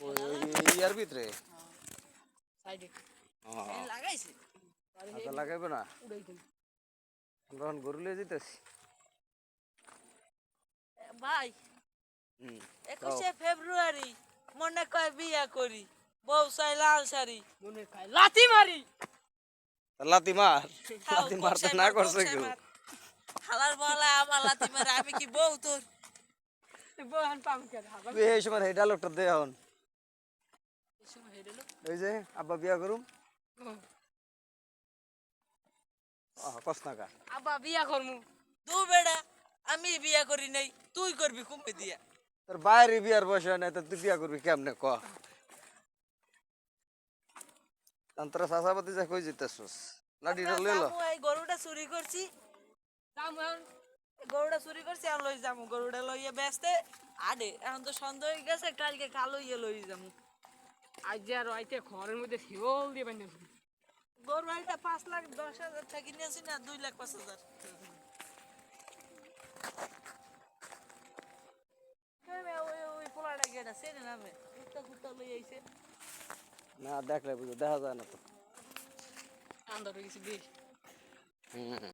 ওই ইয়ার ভিতরে সাইডে লাগাইছে আচ্ছা লাগাইবে না আমরা এখন গরু লিয়ে যেতেছি ভাই হুম 21 ফেব্রুয়ারি মনে কয় বিয়া করি বউ চাই লাল শাড়ি মনে খায় লাথি মারি লাতি মারতে না করছে কেউ হালার বলা আমার লাতি মারে আমি কি বউ তোর বহান পাম কেন তুই এই সময় এই ডায়লগটা দে এখন এই যে আব্বা বিয়া করুম কসনাকা আব্বা বিয়া করমু দু বেড়া আমি বিয়া করি নাই তুই করবি কুম্পে দিয়া তোর বাইরে বিয়ার বয়স হয় না তো তুই বিয়া করবি কেমনে ক তোরা চাষাপাতি যা কই যেতেছিস লাঠিটা লইল এই গরুটা চুরি করছি গরুটা চুরি করছি আর লই যামু গরুটা লইয়া বেচতে আডে এখন তো সন্ধ্যা হয়ে গেছে কালকে কালো ইয়ে লই যামু আজ আর আইতে ঘরের মধ্যে শিওল দিয়ে বান্ধে গরু একটা 5,10,000 টাকা কিনেছি না 2,05,000 ওই পোলাটা গেটা সেনে নামে কুত্তা কুত্তা লই আইছে না দেখলে বুঝো দেখা যায় না তো আন্দার হয়ে গেছি বেশ হুম